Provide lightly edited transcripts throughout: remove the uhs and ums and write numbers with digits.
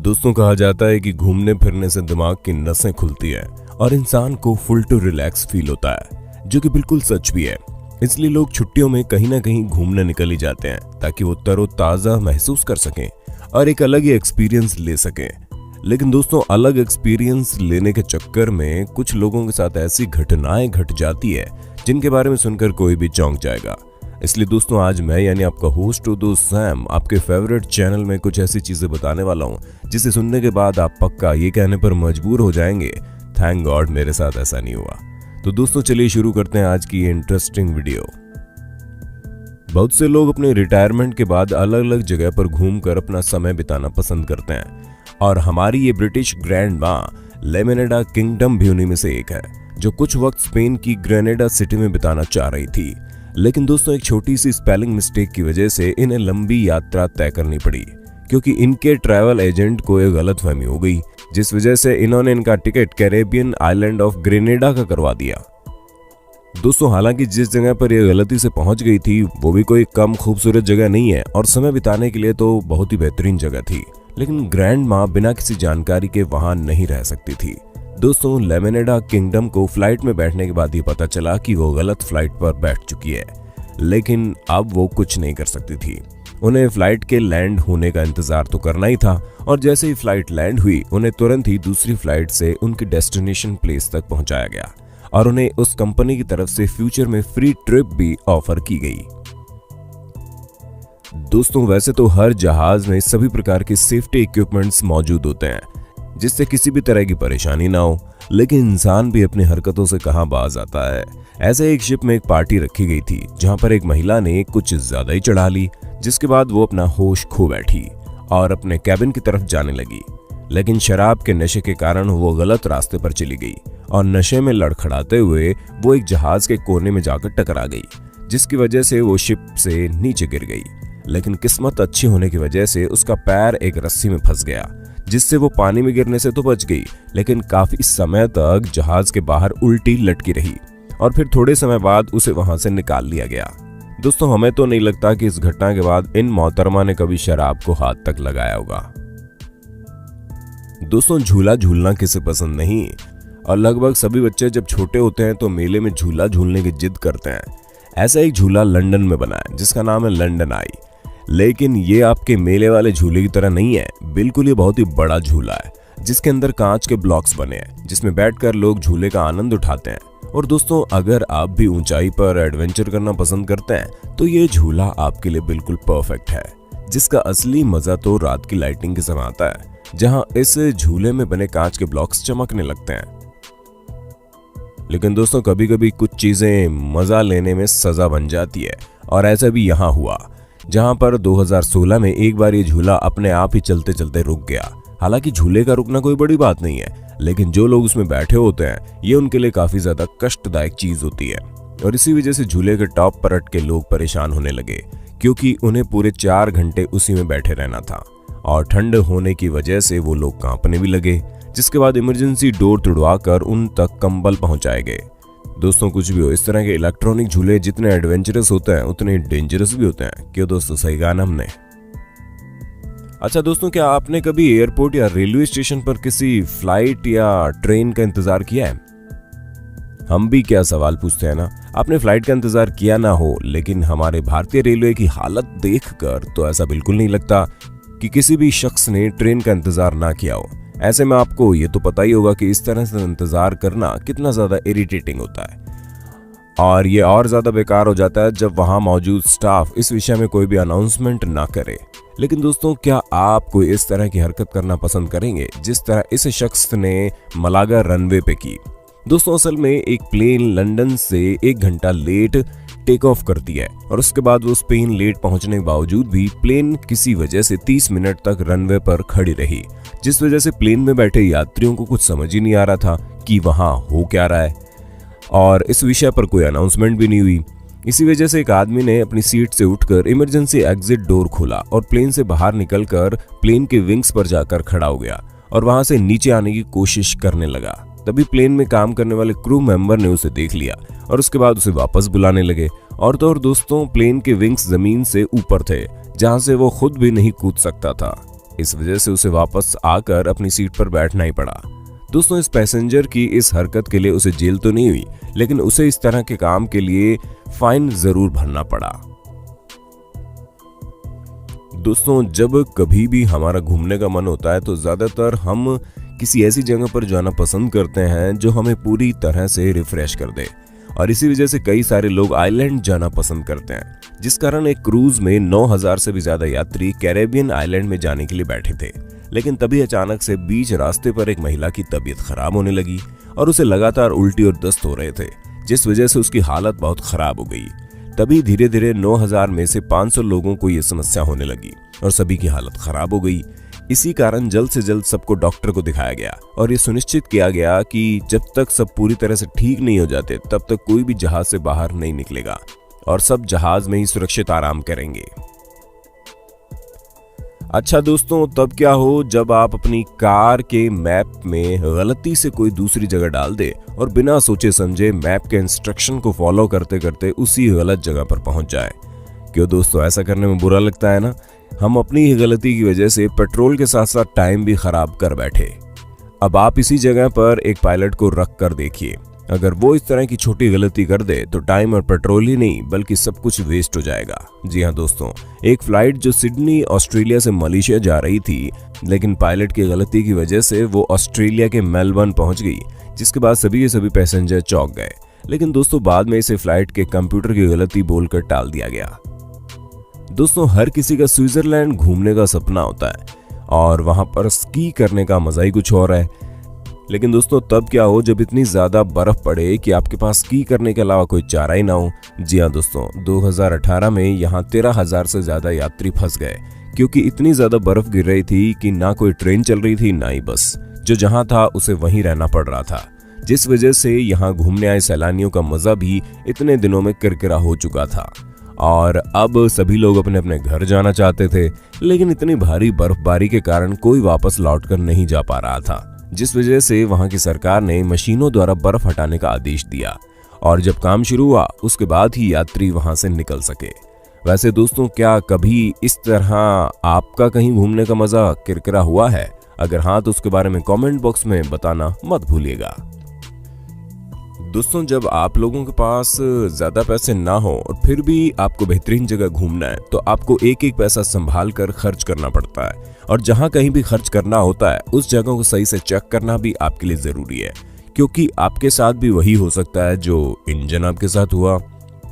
दोस्तों, कहा जाता है कि घूमने फिरने से दिमाग की नसें खुलती है और इंसान को फुल टू रिलैक्स फील होता है, जो कि बिल्कुल सच भी है। इसलिए लोग छुट्टियों में कहीं ना कहीं घूमने निकल ही जाते हैं ताकि वो तरोताजा महसूस कर सकें और एक अलग ही एक्सपीरियंस ले सकें। लेकिन दोस्तों, अलग एक्सपीरियंस लेने के चक्कर में कुछ लोगों के साथ ऐसी घटनाएं घट जाती है जिनके बारे में सुनकर कोई भी चौंक जाएगा। इसलिए दोस्तों, आज मैं यानी आपका होस्ट दोस्त सैम आपके फेवरेट चैनल में कुछ ऐसी चीजें बताने वाला हूं जिसे सुनने के बाद आप पक्का ये कहने पर मजबूर हो जाएंगे, थैंक गॉड मेरे साथ ऐसा नहीं हुआ। तो दोस्तों, चलिए शुरू करते हैं आज की ये इंटरेस्टिंग वीडियो। बहुत से लोग अपने रिटायरमेंट के बाद अलग अलग जगह पर घूमकर अपना समय बिताना पसंद करते हैं और हमारी ये ब्रिटिश ग्रैंड माँ लेमनेडा किंगडम भी उन्हीं में से एक है, जो कुछ वक्त स्पेन की ग्रेनेडा सिटी में बिताना चाह रही थी। लेकिन दोस्तों, एक छोटी सी स्पेलिंग मिस्टेक की वजह से इन्हें लंबी यात्रा तय करनी पड़ी, क्योंकि इनके ट्रैवल एजेंट को एक गलतफहमी हो गई, जिस वजह से इन्होंने इनका ticket Caribbean island of Grenada का करवा दिया। दोस्तों, हालांकि जिस जगह पर यह गलती से पहुंच गई थी वो भी कोई कम खूबसूरत जगह नहीं है और समय बिताने के लिए तो बहुत ही बेहतरीन जगह थी, लेकिन ग्रैंड माँ बिना किसी जानकारी के वहां नहीं रह सकती थी। दोस्तों, लेमनेडा किंगडम को फ्लाइट में बैठने के बाद ही पता चला कि वो गलत फ्लाइट पर बैठ चुकी है, लेकिन अब वो कुछ नहीं कर सकती थी। उन्हें फ्लाइट के लैंड होने का इंतजार तो करना ही था और जैसे ही फ्लाइट लैंड हुई उन्हें तुरंत ही दूसरी फ्लाइट से उनकी डेस्टिनेशन प्लेस तक पहुंचाया गया और उन्हें उस कंपनी की तरफ से फ्यूचर में फ्री ट्रिप भी ऑफर की गई। दोस्तों, वैसे तो हर जहाज में सभी प्रकार के सेफ्टी इक्विपमेंट्स मौजूद होते हैं जिससे किसी भी तरह की परेशानी ना हो, लेकिन इंसान भी अपनी हरकतों से कहां बाज आता है। ऐसे एक शिप में एक पार्टी रखी गई थी जहां पर एक महिला ने कुछ ज्यादा ही चढ़ा ली, जिसके बाद वो अपना होश खो बैठी और अपने कैबिन की तरफ जाने लगी। लेकिन शराब के नशे के कारण वो गलत रास्ते पर चली गई और नशे में लड़खड़ाते हुए वो एक जहाज के कोने में जाकर टकरा गई, जिसकी वजह से वो शिप से नीचे गिर गई। लेकिन किस्मत अच्छी होने की वजह से उसका पैर एक रस्सी में फंस गया, जिससे वो पानी में गिरने से तो बच गई, लेकिन काफी समय तक जहाज के बाहर उल्टी लटकी रही और फिर थोड़े समय बाद उसे वहां से निकाल लिया गया। दोस्तों, हमें तो नहीं लगता कि इस घटना के बाद इन मोहतरमा ने कभी शराब को हाथ तक लगाया होगा। दोस्तों, झूला झूलना किसे पसंद नहीं, और लगभग सभी बच्चे जब छोटे होते हैं तो मेले में झूला झूलने की जिद करते हैं। ऐसा एक झूला लंदन में बना है जिसका नाम है लंदन आई, लेकिन ये आपके मेले वाले झूले की तरह नहीं है। बिल्कुल ये बहुत ही बड़ा झूला है जिसके अंदर कांच के ब्लॉक्स बने हैं, जिसमें बैठकर लोग झूले का आनंद उठाते हैं। और दोस्तों, अगर आप भी ऊंचाई पर एडवेंचर करना पसंद करते हैं तो ये झूला आपके लिए बिल्कुल परफेक्ट है, जिसका असली मजा तो रात की लाइटिंग के समय आता है, जहां इस झूले में बने कांच के ब्लॉक्स चमकने लगते हैं। लेकिन दोस्तों, कभी कभी कुछ चीजें मजा लेने में सजा बन जाती है, और ऐसा भी यहाँ हुआ, जहां पर 2016 में एक बार ये झूला अपने आप ही चलते चलते रुक गया। हालांकि झूले का रुकना कोई बड़ी बात नहीं है, लेकिन जो लोग उसमें बैठे होते हैं ये उनके लिए काफी ज्यादा कष्टदायक चीज होती है, और इसी वजह से झूले के टॉप पर अटके लोग परेशान होने लगे, क्योंकि उन्हें पूरे 4 घंटे उसी में बैठे रहना था और ठंड होने की वजह से वो लोग कांपने भी लगे, जिसके बाद इमरजेंसी डोर तुड़वाकर उन तक कंबल पहुंचाए गए। दोस्तों, कुछ भी हो, इस तरह के इलेक्ट्रॉनिक झूले जितने एडवेंचरस होते हैं उतने डेंजरस भी होते हैं। क्यों दोस्तों, सही कहा ना हमने। अच्छा दोस्तों, क्या आपने कभी एयरपोर्ट या रेलवे स्टेशन पर किसी फ्लाइट या ट्रेन का इंतजार किया है? हम भी क्या सवाल पूछते हैं ना। आपने फ्लाइट का इंतजार किया ना हो, लेकिन हमारे भारतीय रेलवे की हालत देखकर तो ऐसा बिल्कुल नहीं लगता कि किसी भी शख्स ने ट्रेन का इंतजार ना किया हो। ऐसे में आपको ये तो पता ही होगा कि इस तरह से इंतजार करना कितना ज्यादा इरिटेटिंग होता है, और ये और ज्यादा बेकार हो जाता है जब वहां मौजूद स्टाफ इस विषय में कोई भी अनाउंसमेंट ना करे। लेकिन दोस्तों, क्या आप कोई इस तरह की हरकत करना पसंद करेंगे जिस तरह इस शख्स ने मलागा रनवे पे की? दोस्तों, असल में एक प्लेन लंदन से 1 घंटा लेट टेक ऑफ करती है और उसके बाद वो स्पेन लेट पहुंचने के बावजूद भी प्लेन किसी वजह से 30 मिनट तक रनवे पर खड़ी रही, जिस वजह से प्लेन में बैठे यात्रियों को कुछ समझ ही नहीं आ रहा था कि वहां हो क्या रहा है, और इस विषय पर कोई अनाउंसमेंट भी नहीं हुई। इसी वजह से एक आदमी ने अपनी सीट से उठकर इमरजेंसी एग्जिट डोर खोला और प्लेन से बाहर निकलकर प्लेन के विंग्स पर जाकर खड़ा हो गया और वहां से नीचे आने की कोशिश करने लगा। तभी प्लेन में काम करने वाले क्रू मेंबर ने उसे देख लिया और उसके बाद उसे वापस बुलाने लगे। और तो और दोस्तों, प्लेन के विंग्स जमीन से ऊपर थे, जहां से वो खुद भी नहीं कूद सकता था। इस वजह से उसे वापस आकर अपनी सीट पर बैठना ही पड़ा। दोस्तों, इस पैसेंजर की इस हरकत के लिए उसे जेल तो नहीं हुई, लेकिन उसे इस तरह के काम के लिए फाइन जरूर भरना पड़ा। दोस्तों, जब कभी भी हमारा घूमने का मन होता है तो ज्यादातर हम किसी ऐसी जगह पर जाना पसंद करते हैं जो हमें पूरी तरह से रिफ्रेश कर दे, और इसी वजह से कई सारे लोग आइलैंड जाना पसंद करते हैं, जिस कारण एक क्रूज में 9000 से भी ज्यादा यात्री कैरेबियन आइलैंड में जाने के लिए बैठे थे। लेकिन तभी अचानक से बीच रास्ते पर एक महिला की तबीयत खराब होने लगी और उसे लगातार उल्टी और दस्त हो रहे थे, जिस वजह से उसकी हालत बहुत खराब हो गई। तभी धीरे धीरे 9000 में से 500 लोगों को ये समस्या होने लगी और सभी की हालत खराब हो गई। इसी कारण जल्द से जल्द सबको डॉक्टर को दिखाया गया और ये सुनिश्चित किया गया कि जब तक सब पूरी तरह से ठीक नहीं हो जाते तब तक कोई भी जहाज से बाहर नहीं निकलेगा और सब जहाज में ही सुरक्षित आराम करेंगे। अच्छा दोस्तों, तब क्या हो जब आप अपनी कार के मैप में गलती से कोई दूसरी जगह डाल दे और बिना सोचे समझे मैप के इंस्ट्रक्शन को फॉलो करते करते उसी गलत जगह पर पहुंच जाए। क्यों दोस्तों, ऐसा करने में बुरा लगता है ना? हम अपनी ही गलती की वजह से पेट्रोल के साथ साथ टाइम भी खराब कर बैठे। अब आप इसी जगह पर एक पायलट को रख कर देखिए, अगर वो इस तरह की छोटी गलती कर दे तो टाइम और पेट्रोल ही नहीं बल्कि सब कुछ वेस्ट हो जाएगा। जी हाँ दोस्तों, एक फ्लाइट जो सिडनी ऑस्ट्रेलिया से मलेशिया जा रही थी, लेकिन पायलट की गलती की वजह से वो ऑस्ट्रेलिया के मेलबर्न पहुंच गई, जिसके बाद सभी के सभी पैसेंजर चौंक गए। लेकिन दोस्तों, बाद में इसे फ्लाइट के कंप्यूटर की गलती बोलकर टाल दिया गया। दोस्तों, हर किसी का स्विट्जरलैंड घूमने का सपना होता है और वहां पर स्की करने का मजा ही कुछ और है। लेकिन दोस्तों, तब क्या हो जब इतनी ज्यादा बर्फ पड़े कि आपके पास स्की करने के अलावा कोई चारा ही ना हो। जी हाँ दोस्तों, 2018 में यहाँ 13,000 से ज्यादा यात्री फंस गए, क्योंकि इतनी ज्यादा बर्फ गिर रही थी कि ना कोई ट्रेन चल रही थी ना ही बस। जो जहां था उसे वहीं रहना पड़ रहा था, जिस वजह से यहाँ घूमने आए सैलानियों का मजा भी इतने दिनों में किरकिरा हो चुका था और अब सभी लोग अपने अपने घर जाना चाहते थे। लेकिन इतनी भारी बर्फबारी के कारण कोई वापस लौटकर नहीं जा पा रहा था, जिस वजह से वहां की सरकार ने मशीनों द्वारा बर्फ हटाने का आदेश दिया और जब काम शुरू हुआ उसके बाद ही यात्री वहां से निकल सके। वैसे दोस्तों, क्या कभी इस तरह आपका कहीं घूमने का मजा किरकिरा हुआ है? अगर हाँ तो उसके बारे में कमेंट बॉक्स में बताना मत भूलिएगा। दोस्तों, जब आप लोगों के पास ज्यादा पैसे ना हो और फिर भी आपको बेहतरीन जगह घूमना है तो आपको एक एक पैसा संभाल कर खर्च करना पड़ता है, और जहां कहीं भी खर्च करना होता है उस जगह को सही से चेक करना भी आपके लिए जरूरी है, क्योंकि आपके साथ भी वही हो सकता है जो इन जनाब के साथ हुआ।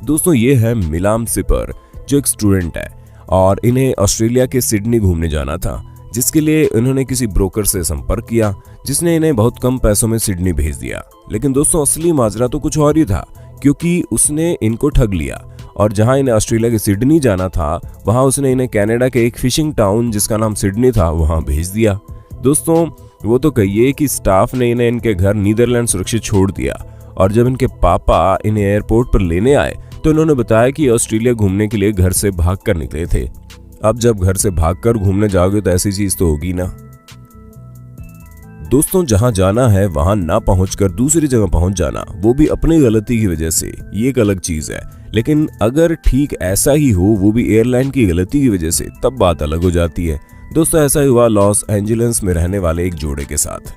दोस्तों, ये है मिलाम सिपर, जो एक स्टूडेंट है और इन्हें ऑस्ट्रेलिया के सिडनी घूमने जाना था, जिसके लिए इन्होंने किसी ब्रोकर से संपर्क किया जिसने इन्हें बहुत कम पैसों में सिडनी भेज दिया। लेकिन दोस्तों, असली माजरा तो कुछ और ही था, क्योंकि उसने इनको ठग लिया और जहां इन्हें ऑस्ट्रेलिया के सिडनी जाना था वहां उसने इन्हें कनाडा के एक फिशिंग टाउन जिसका नाम सिडनी था वहां भेज दिया। दोस्तों, वो तो कहिए कि स्टाफ ने इन्हें इनके घर नीदरलैंड सुरक्षित छोड़ दिया, और जब इनके पापा इन्हें एयरपोर्ट पर लेने आए तो इन्होंने बताया कि ऑस्ट्रेलिया घूमने के लिए घर से भागकर निकले थे। अब जब घर से भागकर घूमने जाओगे तो ऐसी चीज तो होगी ना। दोस्तों, जहां जाना है वहां ना पहुंचकर दूसरी जगह पहुंच जाना, वो भी अपनी गलती की वजह से, ये एक अलग चीज है। लेकिन अगर ठीक ऐसा ही हो, वो भी एयरलाइन की गलती की वजह से, तब बात अलग हो जाती है। दोस्तों, ऐसा ही हुआ लॉस एंजलिस में रहने वाले एक जोड़े के साथ,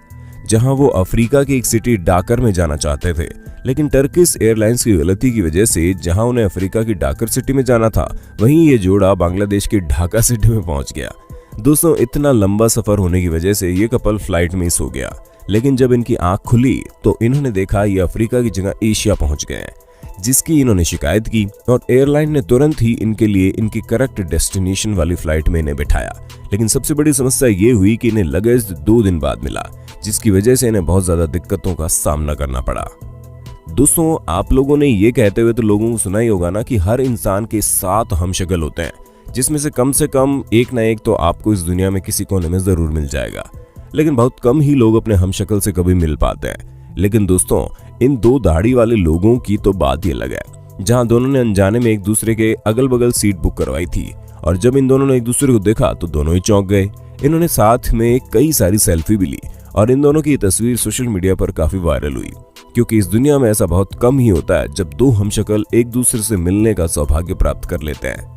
जहां वो अफ्रीका की एक सिटी डाकर में जाना चाहते थे, लेकिन टर्किश एयरलाइंस की गलती की वजह से जहां उन्हें अफ्रीका की डाकर सिटी में जाना था, वहीं ये जोड़ा बांग्लादेश की ढाका सिटी में पहुंच गया। दोस्तों, इतना लंबा सफर होने की वजह से ये कपल फ्लाइट मिस हो गया, लेकिन जब इनकी आंख खुली तो इन्होंने देखा ये अफ्रीका की जगह एशिया पहुंच गए हैं, जिसकी इन्होंने शिकायत की और एयरलाइन ने तुरंत ही इनके लिए इनकी करेक्ट डेस्टिनेशन वाली फ्लाइट में इन्हें बिठाया। लेकिन सबसे बड़ी समस्या ये हुई कि इन्हें लगेज 2 दिन बाद मिला, जिसकी वजह से इन्हें बहुत ज्यादा दिक्कतों का सामना करना पड़ा। दोस्तों, आप लोगों ने ये कहते हुए तो लोगों को सुना ही होगा ना कि हर इंसान के 7 हमशक्ल होते हैं, जिसमें से कम एक ना एक तो आपको इस दुनिया में किसी कोने में जरूर मिल जाएगा। लेकिन बहुत कम ही लोग अपने हमशक्ल से कभी मिल पाते हैं। लेकिन दोस्तों, इन 2 दाढ़ी वाले लोगों की तो बात ही अलग है, जहां दोनों ने अनजाने में एक दूसरे के अगल बगल सीट बुक करवाई थी, और जब इन दोनों ने एक दूसरे को देखा तो दोनों ही चौंक गए। इन्होंने साथ में कई सारी सेल्फी भी ली और इन दोनों की तस्वीर सोशल मीडिया पर काफी वायरल हुई, क्योंकि इस दुनिया में ऐसा बहुत कम ही होता है जब 2 हमशक्ल एक दूसरे से मिलने का सौभाग्य प्राप्त कर लेते हैं।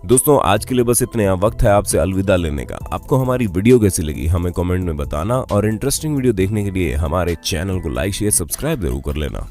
दोस्तों आज के लिए बस इतने, वक्त है आपसे अलविदा लेने का। आपको हमारी वीडियो कैसी लगी हमें कमेंट में बताना और इंटरेस्टिंग वीडियो देखने के लिए हमारे चैनल को लाइक शेयर सब्सक्राइब जरूर कर लेना।